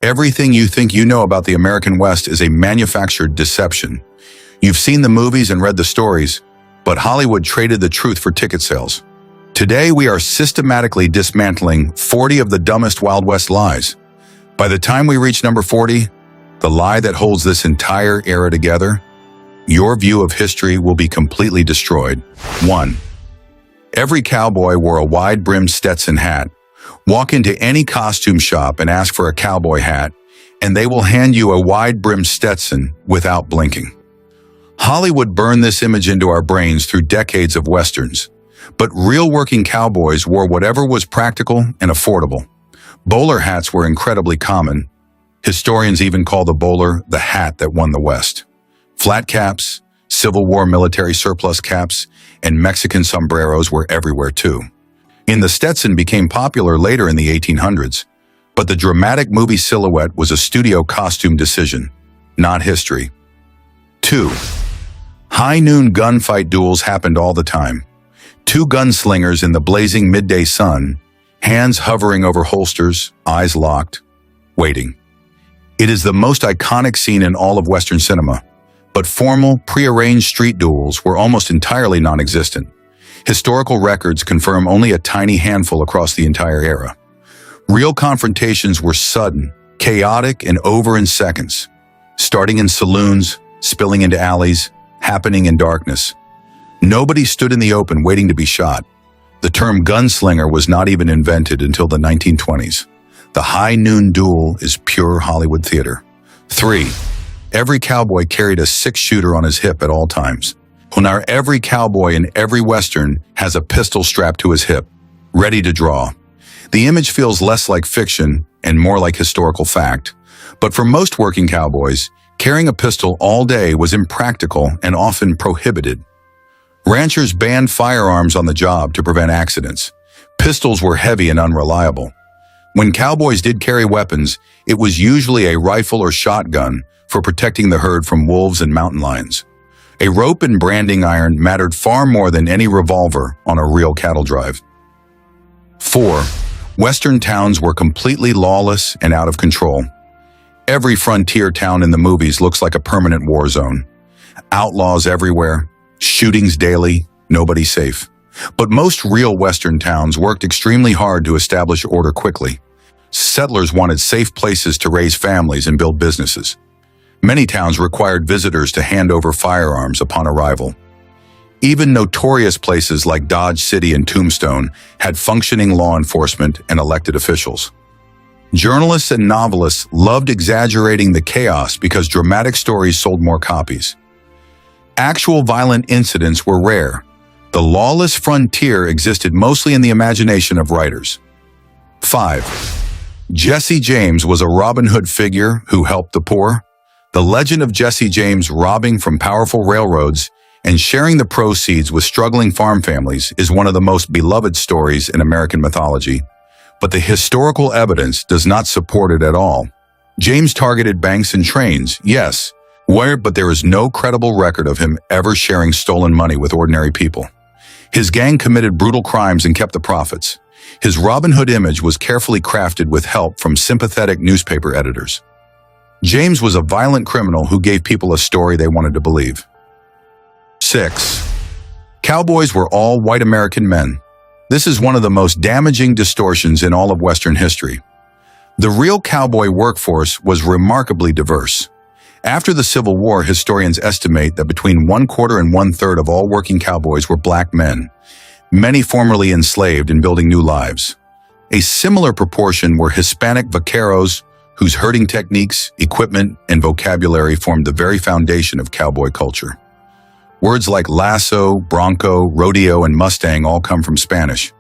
Everything you think you know about the American West is a manufactured deception. You've seen the movies and read the stories, but Hollywood traded the truth for ticket sales. Today, we are systematically dismantling 40 of the dumbest Wild West lies. By the time we reach number 40, the lie that holds this entire era together, your view of history will be completely destroyed. 1. Every cowboy wore a wide-brimmed Stetson hat. Walk into any costume shop and ask for a cowboy hat, and they will hand you a wide-brimmed Stetson without blinking. Hollywood burned this image into our brains through decades of westerns, but real working cowboys wore whatever was practical and affordable. Bowler hats were incredibly common. Historians even call the bowler the hat that won the West. Flat caps, Civil War military surplus caps, and Mexican sombreros were everywhere too. The Stetson became popular later in the 1800s, but the dramatic movie silhouette was a studio costume decision, not history. 2. High noon gunfight duels happened all the time. Two gunslingers in the blazing midday sun, hands hovering over holsters, eyes locked, waiting. It is the most iconic scene in all of Western cinema, but formal, prearranged street duels were almost entirely non-existent. Historical records confirm only a tiny handful across the entire era. Real confrontations were sudden, chaotic, and over in seconds, starting in saloons, spilling into alleys, happening in darkness. Nobody stood in the open waiting to be shot. The term gunslinger was not even invented until the 1920s. The high noon duel is pure Hollywood theater. 3. Every cowboy carried a six-shooter on his hip at all times. Well, now every cowboy in every Western has a pistol strapped to his hip, ready to draw. The image feels less like fiction and more like historical fact. But for most working cowboys, carrying a pistol all day was impractical and often prohibited. Ranchers banned firearms on the job to prevent accidents. Pistols were heavy and unreliable. When cowboys did carry weapons, it was usually a rifle or shotgun for protecting the herd from wolves and mountain lions. A rope and branding iron mattered far more than any revolver on a real cattle drive. 4. Western towns were completely lawless and out of control. Every frontier town in the movies looks like a permanent war zone. Outlaws everywhere, shootings daily, nobody safe. But most real Western towns worked extremely hard to establish order quickly. Settlers wanted safe places to raise families and build businesses. Many towns required visitors to hand over firearms upon arrival. Even notorious places like Dodge City and Tombstone had functioning law enforcement and elected officials. Journalists and novelists loved exaggerating the chaos because dramatic stories sold more copies. Actual violent incidents were rare. The lawless frontier existed mostly in the imagination of writers. 5. Jesse James was a Robin Hood figure who helped the poor. The legend of Jesse James robbing from powerful railroads and sharing the proceeds with struggling farm families is one of the most beloved stories in American mythology, but the historical evidence does not support it at all. James targeted banks and trains, yes, but there is no credible record of him ever sharing stolen money with ordinary people. His gang committed brutal crimes and kept the profits. His Robin Hood image was carefully crafted with help from sympathetic newspaper editors. James was a violent criminal who gave people a story they wanted to believe. 6. Cowboys were all white American men. This is one of the most damaging distortions in all of Western history. The real cowboy workforce was remarkably diverse. After the Civil War, historians estimate that between 1/4 and 1/3 of all working cowboys were black men, many formerly enslaved and building new lives. A similar proportion were Hispanic vaqueros, whose herding techniques, equipment, and vocabulary formed the very foundation of cowboy culture. Words like lasso, bronco, rodeo, and mustang all come from Spanish.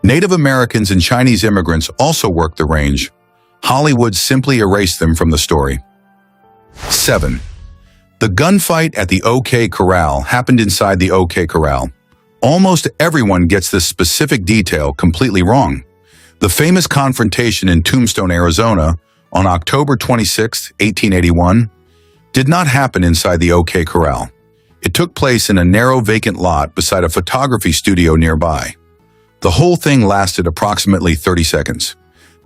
Native Americans and Chinese immigrants also worked the range. Hollywood simply erased them from the story. 7. The gunfight at the OK Corral happened inside the OK Corral. Almost everyone gets this specific detail completely wrong. The famous confrontation in Tombstone, Arizona, on October 26, 1881, did not happen inside the OK Corral. It took place in a narrow vacant lot beside a photography studio nearby. The whole thing lasted approximately 30 seconds.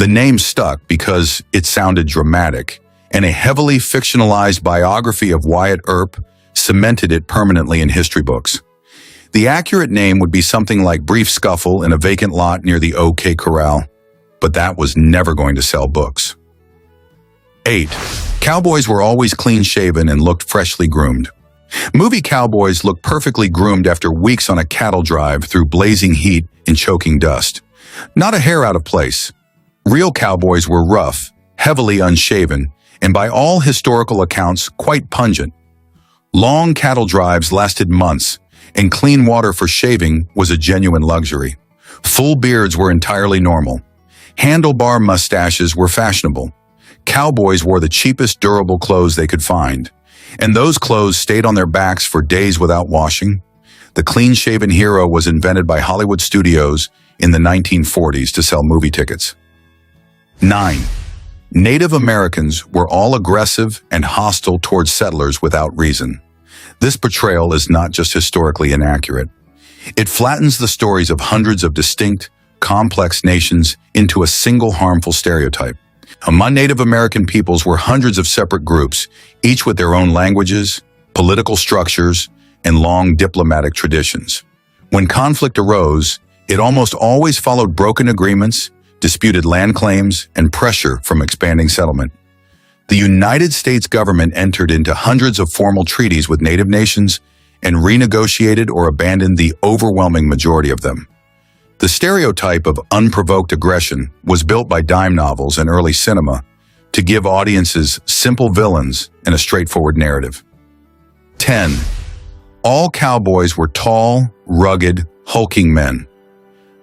The name stuck because it sounded dramatic, and a heavily fictionalized biography of Wyatt Earp cemented it permanently in history books. The accurate name would be something like Brief Scuffle in a vacant lot near the OK Corral, but that was never going to sell books. 8. Cowboys were always clean-shaven and looked freshly groomed. Movie cowboys look perfectly groomed after weeks on a cattle drive through blazing heat and choking dust. Not a hair out of place. Real cowboys were rough, heavily unshaven, and by all historical accounts, quite pungent. Long cattle drives lasted months, and clean water for shaving was a genuine luxury. Full beards were entirely normal. Handlebar mustaches were fashionable. Cowboys wore the cheapest durable clothes they could find, and those clothes stayed on their backs for days without washing. The clean-shaven hero was invented by Hollywood studios in the 1940s to sell movie tickets. 9. Native Americans were all aggressive and hostile towards settlers without reason. This portrayal is not just historically inaccurate. It flattens the stories of hundreds of distinct, complex nations into a single harmful stereotype. Among Native American peoples were hundreds of separate groups, each with their own languages, political structures, and long diplomatic traditions. When conflict arose, it almost always followed broken agreements, disputed land claims, and pressure from expanding settlement. The United States government entered into hundreds of formal treaties with Native nations and renegotiated or abandoned the overwhelming majority of them. The stereotype of unprovoked aggression was built by dime novels and early cinema to give audiences simple villains and a straightforward narrative. 10. All cowboys were tall, rugged, hulking men.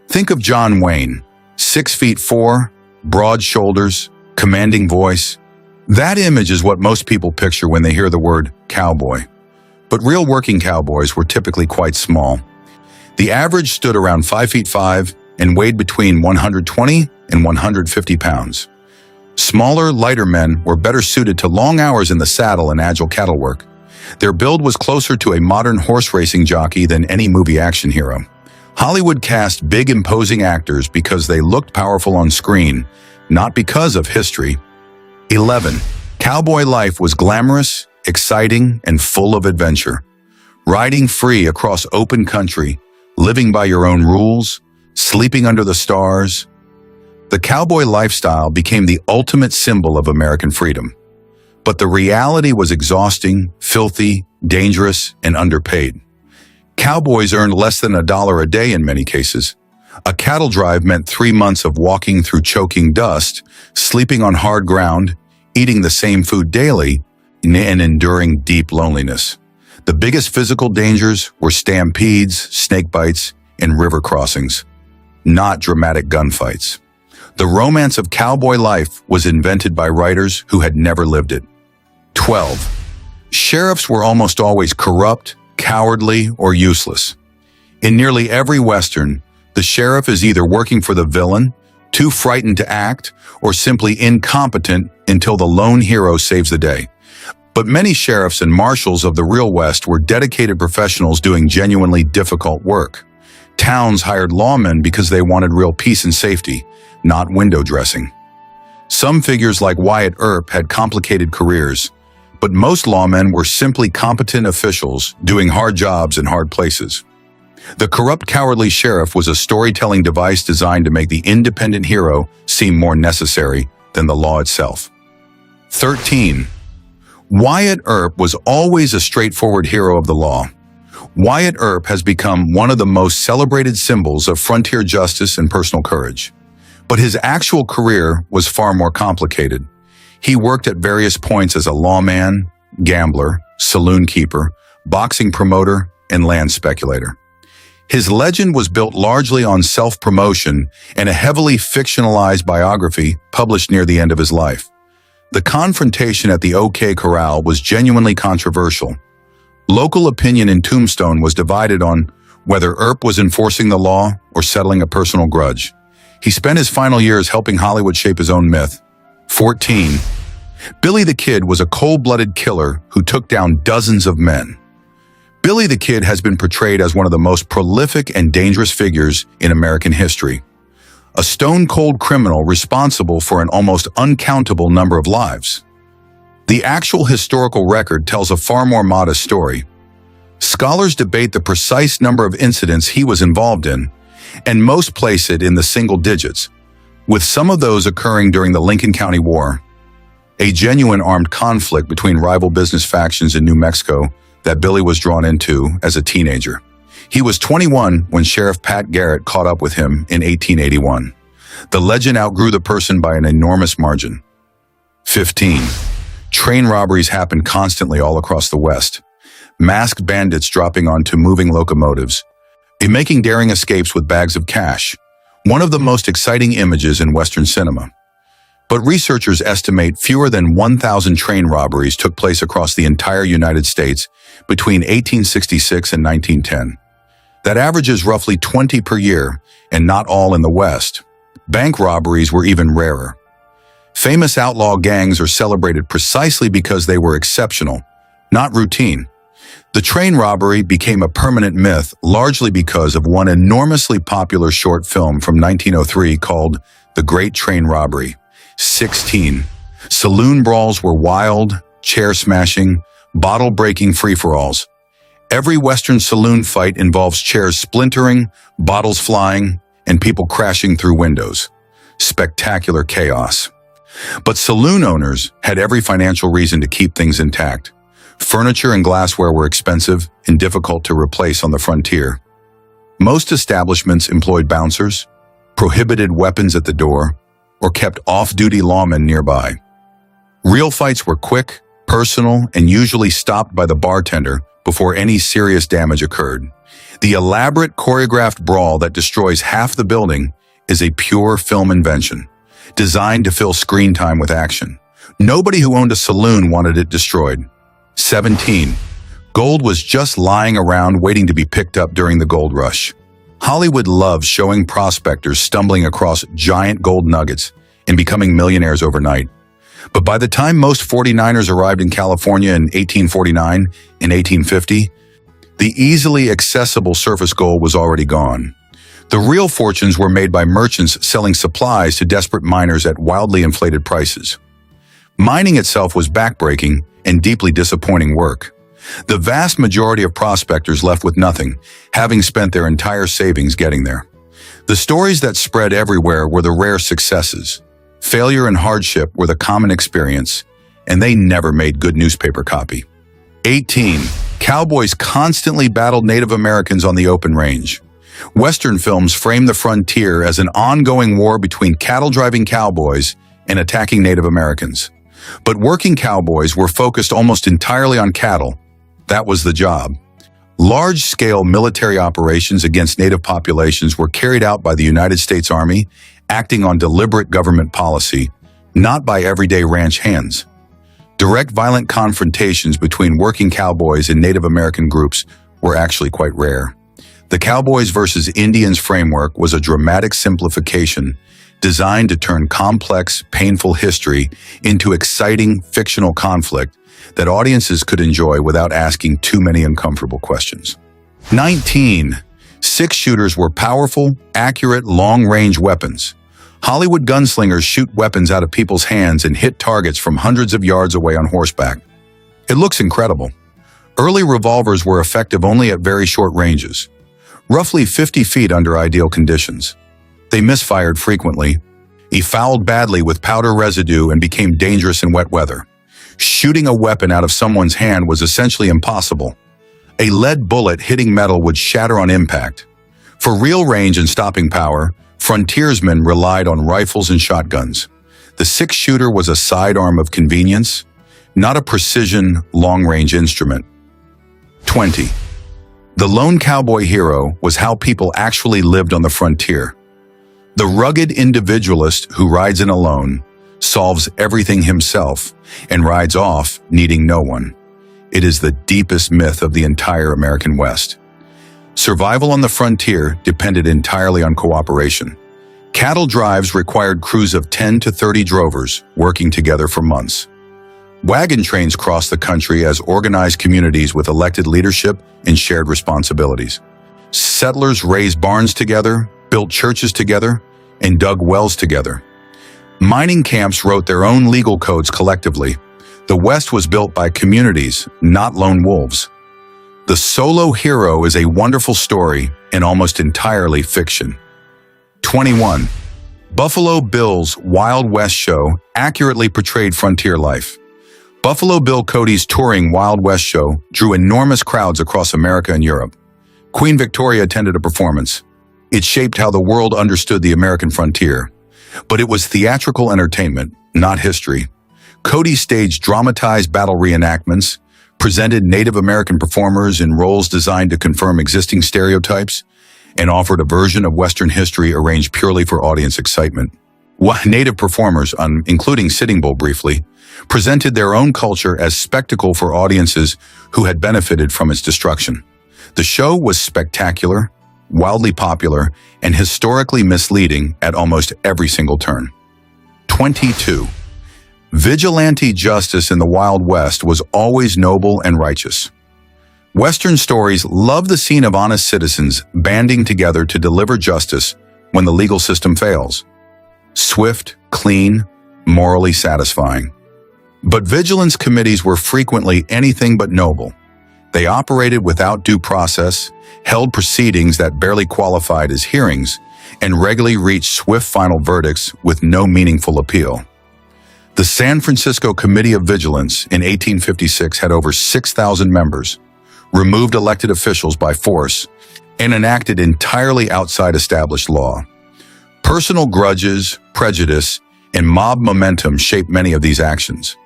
Think of John Wayne, 6'4", broad shoulders, commanding voice. That image is what most people picture when they hear the word cowboy. But real working cowboys were typically quite small. The average stood around 5'5" and weighed between 120 and 150 pounds. Smaller, lighter men were better suited to long hours in the saddle and agile cattle work. Their build was closer to a modern horse racing jockey than any movie action hero. Hollywood cast big, imposing actors because they looked powerful on screen, not because of history. 11. Cowboy life was glamorous, exciting, and full of adventure. Riding free across open country, living by your own rules, sleeping under the stars. The cowboy lifestyle became the ultimate symbol of American freedom. But the reality was exhausting, filthy, dangerous, and underpaid. Cowboys earned less than $1 a day in many cases. A cattle drive meant 3 months of walking through choking dust, sleeping on hard ground, eating the same food daily, and enduring deep loneliness. The biggest physical dangers were stampedes, snake bites, and river crossings, not dramatic gunfights. The romance of cowboy life was invented by writers who had never lived it. 12. Sheriffs were almost always corrupt, cowardly, or useless. In nearly every Western, the sheriff is either working for the villain, too frightened to act, or simply incompetent until the lone hero saves the day. But many sheriffs and marshals of the real West were dedicated professionals doing genuinely difficult work. Towns hired lawmen because they wanted real peace and safety, not window dressing. Some figures like Wyatt Earp had complicated careers, but most lawmen were simply competent officials doing hard jobs in hard places. The corrupt, cowardly sheriff was a storytelling device designed to make the independent hero seem more necessary than the law itself. 13. Wyatt Earp was always a straightforward hero of the law. Wyatt Earp has become one of the most celebrated symbols of frontier justice and personal courage. But his actual career was far more complicated. He worked at various points as a lawman, gambler, saloon keeper, boxing promoter, and land speculator. His legend was built largely on self-promotion and a heavily fictionalized biography published near the end of his life. The confrontation at the OK Corral was genuinely controversial. Local opinion in Tombstone was divided on whether Earp was enforcing the law or settling a personal grudge. He spent his final years helping Hollywood shape his own myth. 14. Billy the Kid was a cold-blooded killer who took down dozens of men. Billy the Kid has been portrayed as one of the most prolific and dangerous figures in American history. a stone-cold criminal responsible for an almost uncountable number of lives. The actual historical record tells a far more modest story. Scholars debate the precise number of incidents he was involved in, and most place it in the single digits, with some of those occurring during the Lincoln County War, a genuine armed conflict between rival business factions in New Mexico that Billy was drawn into as a teenager. He was 21 when Sheriff Pat Garrett caught up with him in 1881. The legend outgrew the person by an enormous margin. 15. Train robberies happened constantly all across the West. Masked bandits dropping onto moving locomotives and making daring escapes with bags of cash, one of the most exciting images in Western cinema. But researchers estimate fewer than 1,000 train robberies took place across the entire United States between 1866 and 1910. That averages roughly 20 per year, and not all in the West. Bank robberies were even rarer. Famous outlaw gangs are celebrated precisely because they were exceptional, not routine. The train robbery became a permanent myth largely because of one enormously popular short film from 1903 called The Great Train Robbery. 16. Saloon brawls were wild, chair-smashing, bottle-breaking free-for-alls. Every Western saloon fight involves chairs splintering, bottles flying, and people crashing through windows. Spectacular chaos. But saloon owners had every financial reason to keep things intact. Furniture and glassware were expensive and difficult to replace on the frontier. Most establishments employed bouncers, prohibited weapons at the door, or kept off-duty lawmen nearby. Real fights were quick, personal, and usually stopped by the bartender before any serious damage occurred. The elaborate choreographed brawl that destroys half the building is a pure film invention, designed to fill screen time with action. Nobody who owned a saloon wanted it destroyed. 17. Gold was just lying around waiting to be picked up during the gold rush. Hollywood loved showing prospectors stumbling across giant gold nuggets and becoming millionaires overnight. But by the time most 49ers arrived in California in 1849 and 1850, the easily accessible surface gold was already gone. The real fortunes were made by merchants selling supplies to desperate miners at wildly inflated prices. Mining itself was backbreaking and deeply disappointing work. The vast majority of prospectors left with nothing, having spent their entire savings getting there. The stories that spread everywhere were the rare successes. Failure and hardship were the common experience, and they never made good newspaper copy. 18. Cowboys constantly battled Native Americans on the open range. Western films frame the frontier as an ongoing war between cattle-driving cowboys and attacking Native Americans. But working cowboys were focused almost entirely on cattle. That was the job. Large-scale military operations against Native populations were carried out by the United States Army, acting on deliberate government policy, not by everyday ranch hands. Direct violent confrontations between working cowboys and Native American groups were actually quite rare. The Cowboys versus Indians framework was a dramatic simplification designed to turn complex, painful history into exciting, fictional conflict that audiences could enjoy without asking too many uncomfortable questions. 19. Six-shooters were powerful, accurate, long-range weapons. Hollywood gunslingers shoot weapons out of people's hands and hit targets from hundreds of yards away on horseback. It looks incredible. Early revolvers were effective only at very short ranges, roughly 50 feet under ideal conditions. They misfired frequently, fouled badly with powder residue, and became dangerous in wet weather. Shooting a weapon out of someone's hand was essentially impossible. A lead bullet hitting metal would shatter on impact. For real range and stopping power, frontiersmen relied on rifles and shotguns. The six-shooter was a sidearm of convenience, not a precision, long-range instrument. 20. The lone cowboy hero was how people actually lived on the frontier. The rugged individualist who rides in alone, solves everything himself, and rides off needing no one. It is the deepest myth of the entire American West. Survival on the frontier depended entirely on cooperation. Cattle drives required crews of 10 to 30 drovers working together for months. Wagon trains crossed the country as organized communities with elected leadership and shared responsibilities. Settlers raised barns together, built churches together, and dug wells together. Mining camps wrote their own legal codes collectively. The West was built by communities, not lone wolves. The solo hero is a wonderful story and almost entirely fiction. 21. Buffalo Bill's Wild West show accurately portrayed frontier life. Buffalo Bill Cody's touring Wild West show drew enormous crowds across America and Europe. Queen Victoria attended a performance. It shaped how the world understood the American frontier. But it was theatrical entertainment, not history. Cody staged dramatized battle reenactments, presented Native American performers in roles designed to confirm existing stereotypes, and offered a version of Western history arranged purely for audience excitement. Native performers, including Sitting Bull briefly, presented their own culture as spectacle for audiences who had benefited from its destruction. The show was spectacular, wildly popular, and historically misleading at almost every single turn. 22. Vigilante justice in the Wild West was always noble and righteous. Western stories love the scene of honest citizens banding together to deliver justice when the legal system fails. Swift, clean, morally satisfying. But vigilance committees were frequently anything but noble. They operated without due process, held proceedings that barely qualified as hearings, and regularly reached swift final verdicts with no meaningful appeal. The San Francisco Committee of Vigilance in 1856 had over 6,000 members, removed elected officials by force, and enacted entirely outside established law. Personal grudges, prejudice, and mob momentum shaped many of these actions.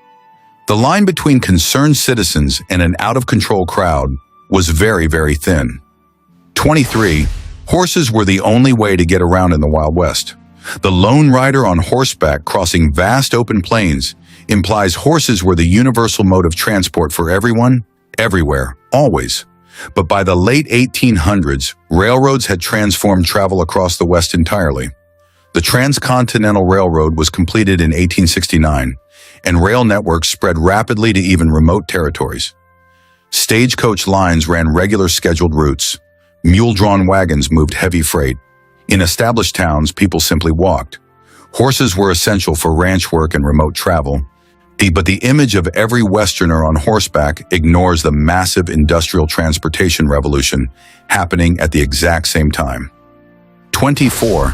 The line between concerned citizens and an out-of-control crowd was very, very thin. 23. Horses were the only way to get around in the Wild West. The lone rider on horseback crossing vast open plains implies horses were the universal mode of transport for everyone, everywhere, always. But by the late 1800s, railroads had transformed travel across the West entirely. The Transcontinental Railroad was completed in 1869, and rail networks spread rapidly to even remote territories. Stagecoach lines ran regular scheduled routes. Mule-drawn wagons moved heavy freight. In established towns, people simply walked. Horses were essential for ranch work and remote travel, but the image of every Westerner on horseback ignores the massive industrial transportation revolution happening at the exact same time. 24.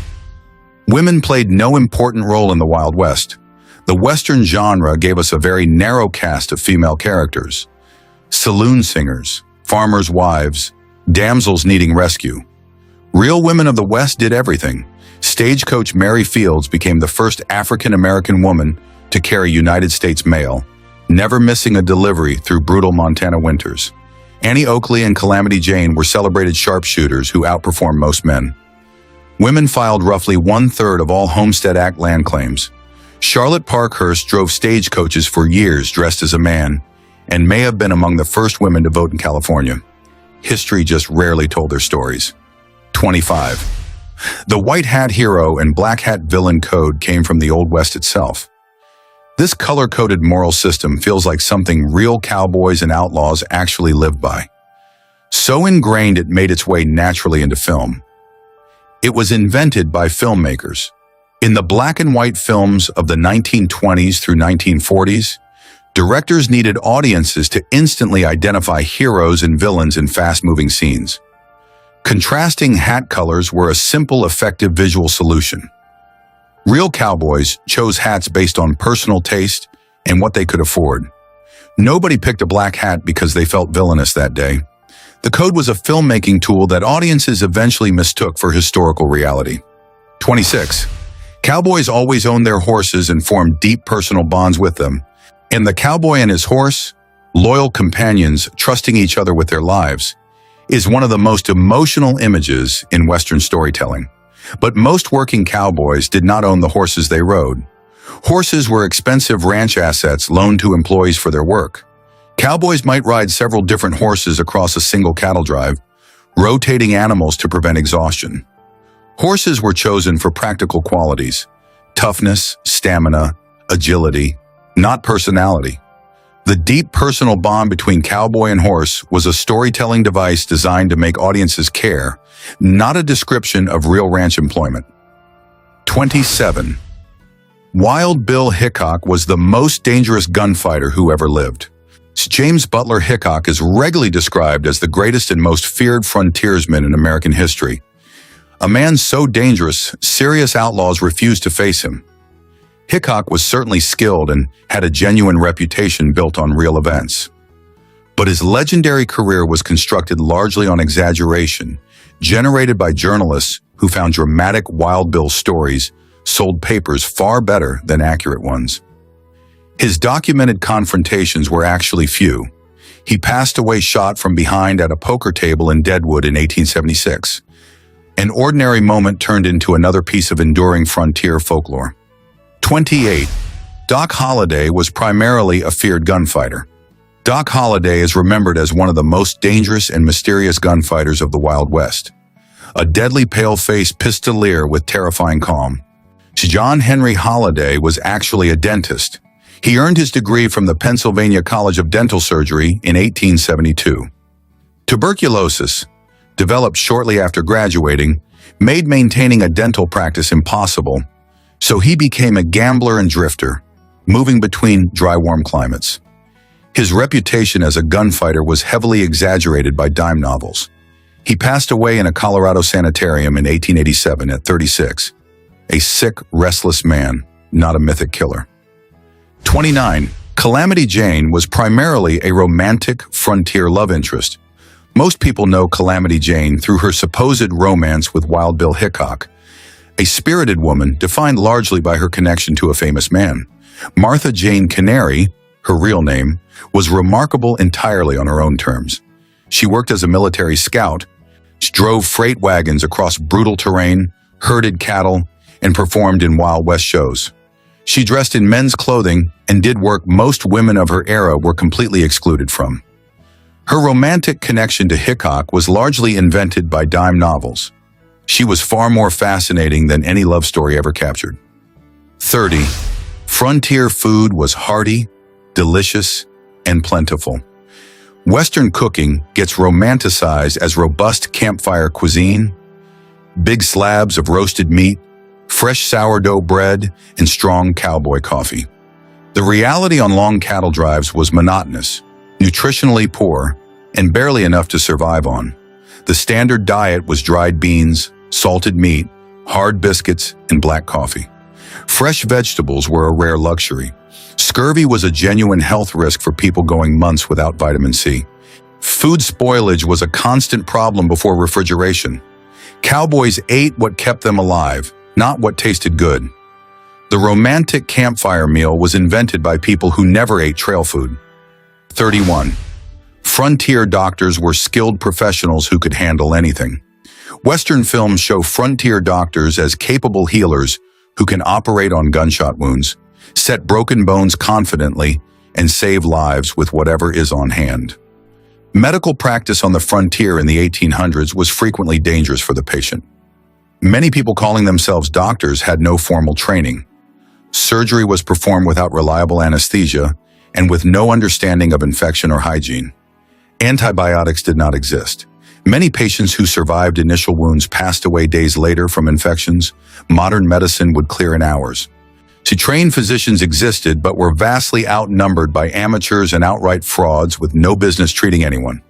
Women played no important role in the Wild West. The Western genre gave us a very narrow cast of female characters. Saloon singers, farmers' wives, damsels needing rescue. Real women of the West did everything. Stagecoach Mary Fields became the first African-American woman to carry United States mail, never missing a delivery through brutal Montana winters. Annie Oakley and Calamity Jane were celebrated sharpshooters who outperformed most men. Women filed roughly 1/3 of all Homestead Act land claims. Charlotte Parkhurst drove stagecoaches for years dressed as a man and may have been among the first women to vote in California. History just rarely told their stories. 25. The white hat hero and black hat villain code came from the Old West itself. This color-coded moral system feels like something real cowboys and outlaws actually lived by. So ingrained it made its way naturally into film. It was invented by filmmakers. In the black and white films of the 1920s through 1940s, directors needed audiences to instantly identify heroes and villains in fast-moving scenes. Contrasting hat colors were a simple, effective visual solution. Real cowboys chose hats based on personal taste and what they could afford. Nobody picked a black hat because they felt villainous that day. The code was a filmmaking tool that audiences eventually mistook for historical reality. 26. Cowboys always owned their horses and formed deep personal bonds with them. And the cowboy and his horse, loyal companions trusting each other with their lives, is one of the most emotional images in Western storytelling. But most working cowboys did not own the horses they rode. Horses were expensive ranch assets loaned to employees for their work. Cowboys might ride several different horses across a single cattle drive, rotating animals to prevent exhaustion. Horses were chosen for practical qualities: toughness, stamina, agility, not personality. The deep personal bond between cowboy and horse was a storytelling device designed to make audiences care, not a description of real ranch employment. 27. Wild Bill Hickok was the most dangerous gunfighter who ever lived. James Butler Hickok is regularly described as the greatest and most feared frontiersman in American history. A man so dangerous, serious outlaws refused to face him. Hickok was certainly skilled and had a genuine reputation built on real events. But his legendary career was constructed largely on exaggeration, generated by journalists who found dramatic Wild Bill stories sold papers far better than accurate ones. His documented confrontations were actually few. He passed away shot from behind at a poker table in Deadwood in 1876. An ordinary moment turned into another piece of enduring frontier folklore. 28. Doc Holliday was primarily a feared gunfighter. Doc Holliday is remembered as one of the most dangerous and mysterious gunfighters of the Wild West. A deadly pale-faced pistolier with terrifying calm. John Henry Holliday was actually a dentist. He earned his degree from the Pennsylvania College of Dental Surgery in 1872. Tuberculosis, developed shortly after graduating, made maintaining a dental practice impossible, so he became a gambler and drifter, moving between dry-warm climates. His reputation as a gunfighter was heavily exaggerated by dime novels. He passed away in a Colorado sanitarium in 1887 at 36. A sick, restless man, not a mythic killer. 29. Calamity Jane was primarily a romantic frontier love interest. Most people know Calamity Jane through her supposed romance with Wild Bill Hickok, a spirited woman defined largely by her connection to a famous man. Martha Jane Canary, her real name, was remarkable entirely on her own terms. She worked as a military scout, drove freight wagons across brutal terrain, herded cattle, and performed in Wild West shows. She dressed in men's clothing and did work most women of her era were completely excluded from. Her romantic connection to Hickok was largely invented by dime novels. She was far more fascinating than any love story ever captured. 30. Frontier food was hearty, delicious, and plentiful. Western cooking gets romanticized as robust campfire cuisine, big slabs of roasted meat, fresh sourdough bread, and strong cowboy coffee. The reality on long cattle drives was monotonous, nutritionally poor, and barely enough to survive on. The standard diet was dried beans, salted meat, hard biscuits, and black coffee. Fresh vegetables were a rare luxury. Scurvy was a genuine health risk for people going months without vitamin C. Food spoilage was a constant problem before refrigeration. Cowboys ate what kept them alive, not what tasted good. The romantic campfire meal was invented by people who never ate trail food. 31. Frontier doctors were skilled professionals who could handle anything. Western films show frontier doctors as capable healers who can operate on gunshot wounds, set broken bones confidently, and save lives with whatever is on hand. Medical practice on the frontier in the 1800s was frequently dangerous for the patient. Many people calling themselves doctors had no formal training. Surgery was performed without reliable anesthesia and with no understanding of infection or hygiene. Antibiotics did not exist. Many patients who survived initial wounds passed away days later from infections. Modern medicine would clear in hours. Trained physicians existed but were vastly outnumbered by amateurs and outright frauds with no business treating anyone.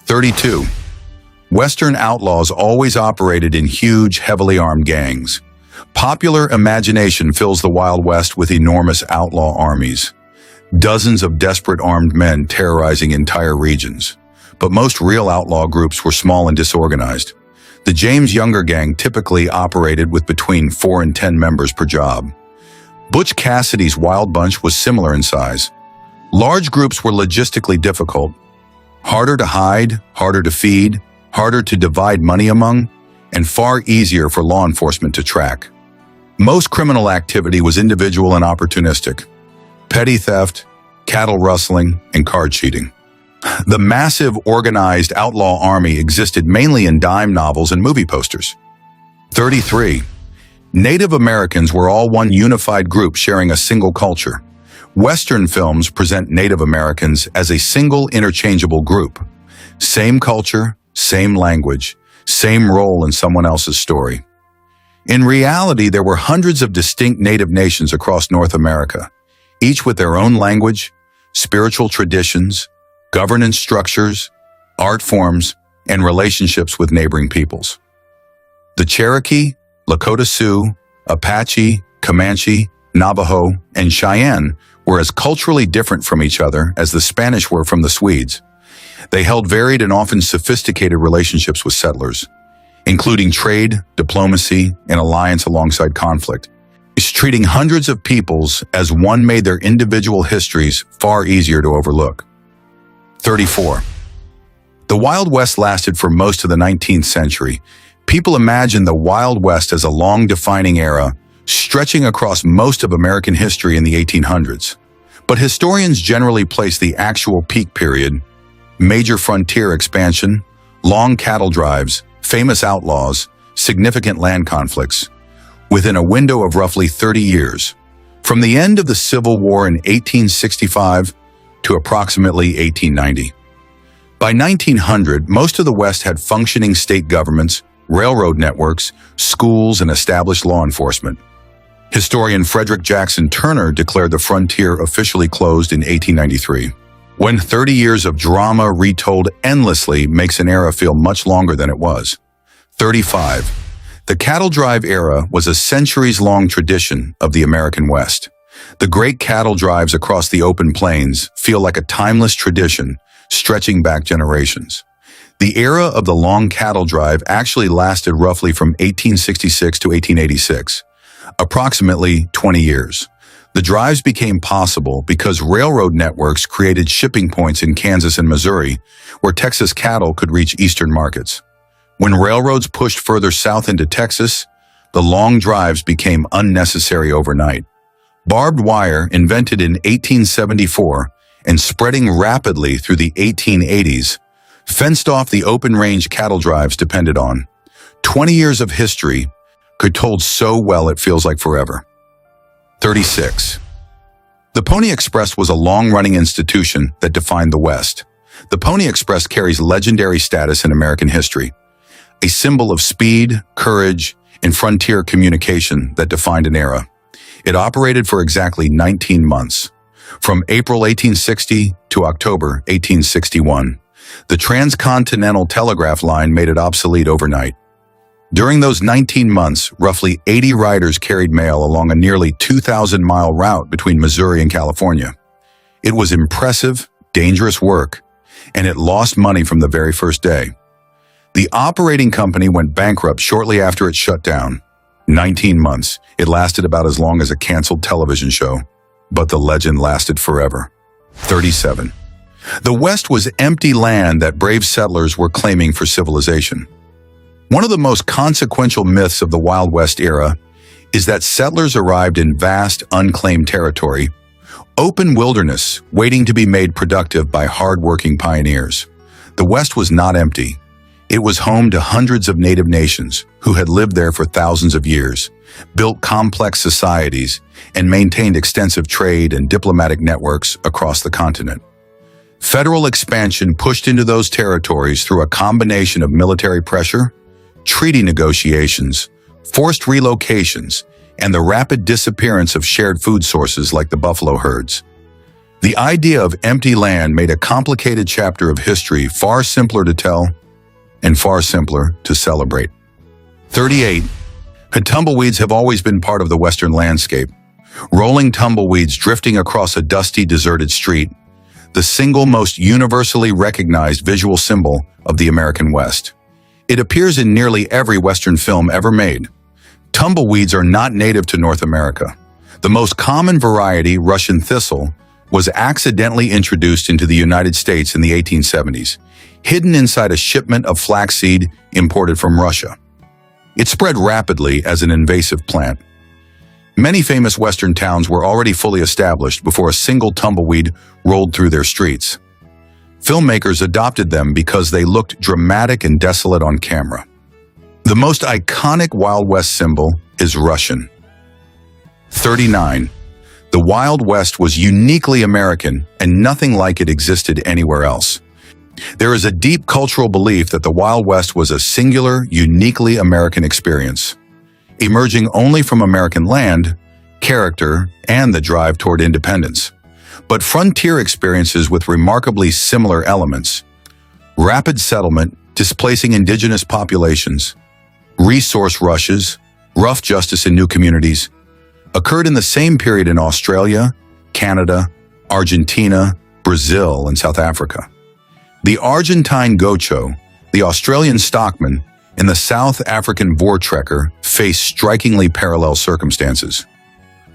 32. Western outlaws always operated in huge, heavily armed gangs. Popular imagination fills the Wild West with enormous outlaw armies. Dozens of desperate armed men terrorizing entire regions. But most real outlaw groups were small and disorganized. The James Younger Gang typically operated with between 4 and 10 members per job. Butch Cassidy's Wild Bunch was similar in size. Large groups were logistically difficult, harder to hide, harder to feed, harder to divide money among, and far easier for law enforcement to track. Most criminal activity was individual and opportunistic. Petty theft, cattle rustling, and card cheating. The massive, organized outlaw army existed mainly in dime novels and movie posters. 33. Native Americans were all one unified group sharing a single culture. Western films present Native Americans as a single interchangeable group. Same culture, same language, same role in someone else's story. In reality, there were hundreds of distinct native nations across North America, each with their own language, spiritual traditions, governance structures, art forms, and relationships with neighboring peoples. The Cherokee, Lakota Sioux, Apache, Comanche, Navajo, and Cheyenne were as culturally different from each other as the Spanish were from the Swedes. They held varied and often sophisticated relationships with settlers, including trade, diplomacy, and alliance alongside conflict. Treating hundreds of peoples as one made their individual histories far easier to overlook. 34. The Wild West lasted for most of the 19th century. People imagined the Wild West as a long defining era, stretching across most of American history in the 1800s. But historians generally place the actual peak period, major frontier expansion, long cattle drives, famous outlaws, significant land conflicts, within a window of roughly 30 years, from the end of the Civil War in 1865 to approximately 1890. By 1900, most of the West had functioning state governments, railroad networks, schools, and established law enforcement. Historian Frederick Jackson Turner declared the frontier officially closed in 1893. When 30 years of drama retold endlessly makes an era feel much longer than it was. 35. The cattle drive era was a centuries-long tradition of the American West. The great cattle drives across the open plains feel like a timeless tradition stretching back generations. The era of the long cattle drive actually lasted roughly from 1866 to 1886, approximately 20 years. The drives became possible because railroad networks created shipping points in Kansas and Missouri, where Texas cattle could reach eastern markets. When railroads pushed further south into Texas, the long drives became unnecessary overnight. Barbed wire, invented in 1874 and spreading rapidly through the 1880s, fenced off the open-range cattle drives depended on. 20 years of history could told so well it feels like forever. 36. The Pony Express was a long-running institution that defined the West. The Pony Express carries legendary status in American history, a symbol of speed, courage, and frontier communication that defined an era. It operated for exactly 19 months, from April 1860 to October 1861. The transcontinental telegraph line made it obsolete overnight. During those 19 months, roughly 80 riders carried mail along a nearly 2,000-mile route between Missouri and California. It was impressive, dangerous work, and it lost money from the very first day. The operating company went bankrupt shortly after it shut down. 19 months. It lasted about as long as a canceled television show, but the legend lasted forever. 37. The West was empty land that brave settlers were claiming for civilization. One of the most consequential myths of the Wild West era is that settlers arrived in vast, unclaimed territory, open wilderness waiting to be made productive by hard-working pioneers. The West was not empty. It was home to hundreds of native nations who had lived there for thousands of years, built complex societies, and maintained extensive trade and diplomatic networks across the continent. Federal expansion pushed into those territories through a combination of military pressure, treaty negotiations, forced relocations, and the rapid disappearance of shared food sources like the buffalo herds. The idea of empty land made a complicated chapter of history far simpler to tell and far simpler to celebrate. 38. Tumbleweeds have always been part of the Western landscape. Rolling tumbleweeds drifting across a dusty, deserted street, the single most universally recognized visual symbol of the American West. It appears in nearly every Western film ever made. Tumbleweeds are not native to North America. The most common variety, Russian thistle, was accidentally introduced into the United States in the 1870s, hidden inside a shipment of flaxseed imported from Russia. It spread rapidly as an invasive plant. Many famous Western towns were already fully established before a single tumbleweed rolled through their streets. Filmmakers adopted them because they looked dramatic and desolate on camera. The most iconic Wild West symbol is Russian. 39. The Wild West was uniquely American, and nothing like it existed anywhere else. There is a deep cultural belief that the Wild West was a singular, uniquely American experience. emerging only from American land, character, and the drive toward independence. But frontier experiences with remarkably similar elements: rapid settlement, displacing indigenous populations, resource rushes, rough justice in new communities, occurred in the same period in Australia, Canada, Argentina, Brazil, and South Africa. The Argentine gaucho, the Australian stockman, and the South African voortrekker faced strikingly parallel circumstances.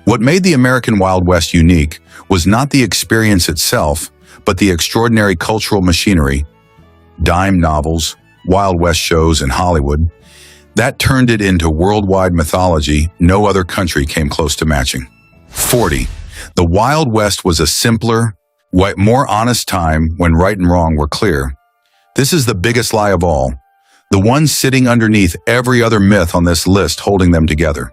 What made the American Wild West unique was not the experience itself, but the extraordinary cultural machinery, dime novels, Wild West shows, and Hollywood, that turned it into worldwide mythology no other country came close to matching. 40. The Wild West was a simpler, more honest time when right and wrong were clear. This is the biggest lie of all, the one sitting underneath every other myth on this list holding them together.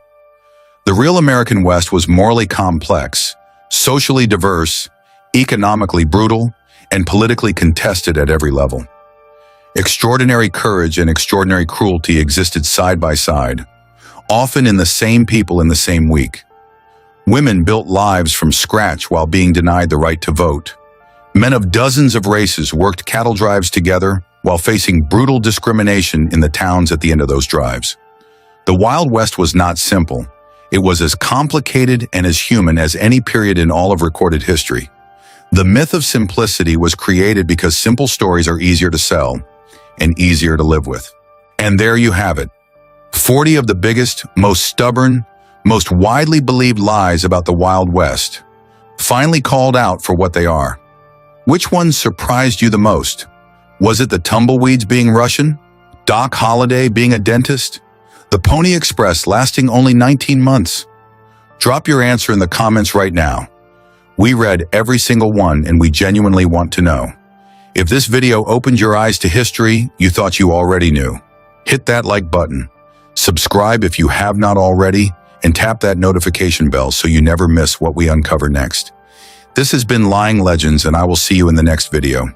The real American West was morally complex, socially diverse, economically brutal, and politically contested at every level. Extraordinary courage and extraordinary cruelty existed side by side, often in the same people in the same week. Women built lives from scratch while being denied the right to vote. Men of dozens of races worked cattle drives together while facing brutal discrimination in the towns at the end of those drives. The Wild West was not simple. It was as complicated and as human as any period in all of recorded history. The myth of simplicity was created because simple stories are easier to sell and easier to live with. And there you have it. 40 of the biggest, most stubborn, most widely believed lies about the Wild West, finally called out for what they are. Which one surprised you the most? Was it the tumbleweeds being Russian? Doc Holliday being a dentist? The Pony Express lasting only 19 months? Drop your answer in the comments right now. We read every single one and we genuinely want to know. If this video opened your eyes to history you thought you already knew, hit that like button, subscribe if you have not already, and tap that notification bell so you never miss what we uncover next. This has been Lying Legends, and I will see you in the next video.